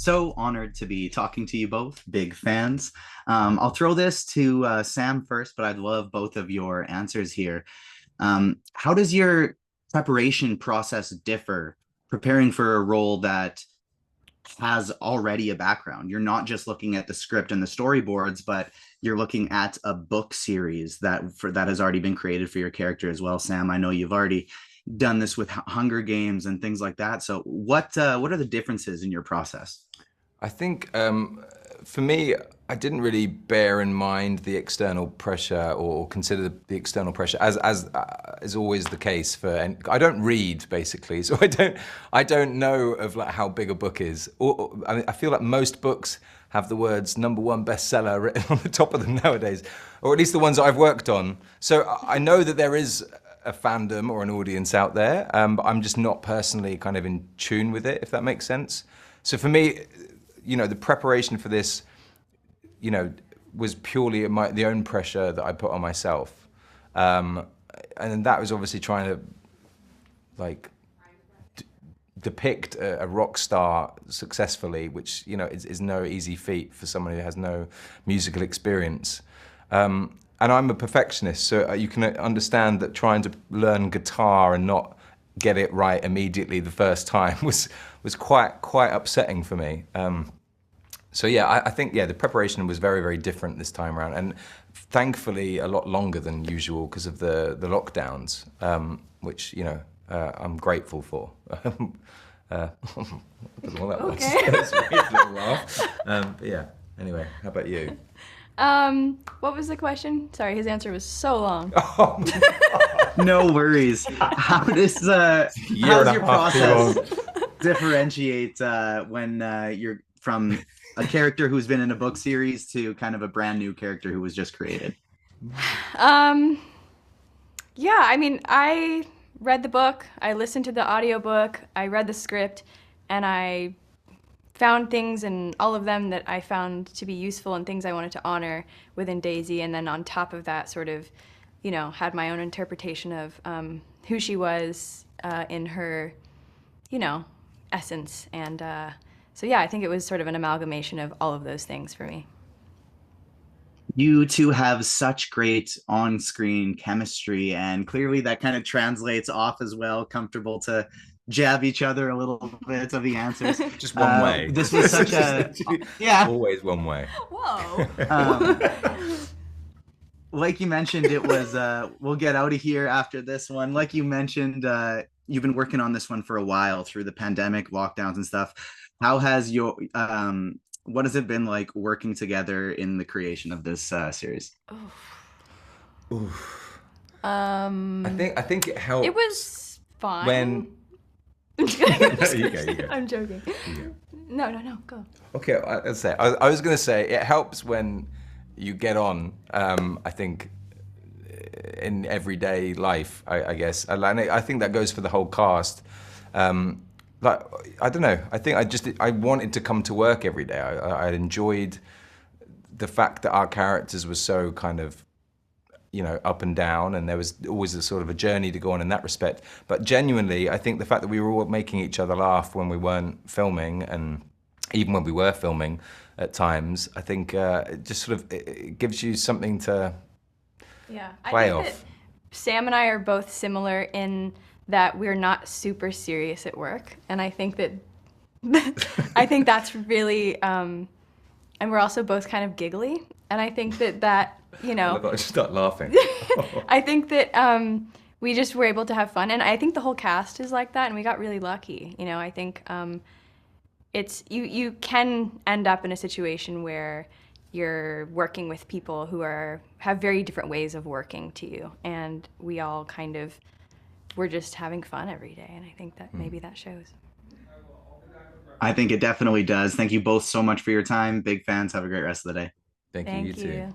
So honored to be talking to you both, big fans. I'll throw this to Sam first, but I'd love both of your answers here. How does your preparation process differ preparing for a role that has already a background? You're not just looking at the script and the storyboards, but you're looking at a book series that has already been created for your character as well. Sam, I know you've already done this with Hunger Games and things like that. So what are the differences in your process? I think for me, I didn't really bear in mind the external pressure or consider the external pressure as is always the case for. And I don't read basically, so I don't know of like how big a book is. I mean, I feel like most books have the words #1 bestseller written on the top of them nowadays, or at least the ones that I've worked on. So I know that there is a fandom or an audience out there, but I'm just not personally kind of in tune with it, if that makes sense. So for me, the preparation for this, was purely the own pressure that I put on myself. And that was obviously trying to, like, depict a rock star successfully, which, is no easy feat for someone who has no musical experience. And I'm a perfectionist, so you can understand that trying to learn guitar and not get it right immediately the first time was quite upsetting for me. So yeah, I think the preparation was very, very different this time around, and thankfully a lot longer than usual because of the lockdowns, which I'm grateful for. I don't know what that was. Okay. That's a weird little laugh. But yeah. Anyway, how about you? What was the question? Sorry, his answer was so long. No worries. How's your process differentiate when you're from a character who's been in a book series to kind of a brand new character who was just created? Yeah, I mean, I read the book, I listened to the audiobook, I read the script, and I found things in all of them that I found to be useful and things I wanted to honor within Daisy, and then on top of that sort of, had my own interpretation of who she was in her, essence. And so yeah, I think it was sort of an amalgamation of all of those things for me. You two have such great on-screen chemistry, and clearly that kind of translates off as well. Comfortable to jab each other a little bit of the answers. Just one way. This was such a yeah. Always one way. Whoa. Like you mentioned, it was we'll get out of here after this one. Like you mentioned, you've been working on this one for a while through the pandemic, lockdowns and stuff. How has your what has it been like working together in the creation of this series? Oof. I think it helped. It was fine. When you go. I'm joking. No, go. Okay, I was going to say it helps when you get on. I think in everyday life, I guess. And I think that goes for the whole cast. Like, I don't know. I think I wanted to come to work every day. I enjoyed the fact that our characters were so kind of, up and down, and there was always a sort of a journey to go on in that respect. But genuinely, I think the fact that we were all making each other laugh when we weren't filming, and even when we were filming at times, I think it just sort of it gives you something to play I think off. that Sam and I are both similar in that we're not super serious at work, and I think that that's really, and we're also both kind of giggly, and I think that I just start laughing. I think that we just were able to have fun, and I think the whole cast is like that, and we got really lucky. I think it's you can end up in a situation where you're working with people who have very different ways of working to you, and we all kind of we're just having fun every day, and I think that maybe that shows. I think it definitely does. Thank you both so much for your time. Big fans. Have a great rest of the day. Thank you, you too.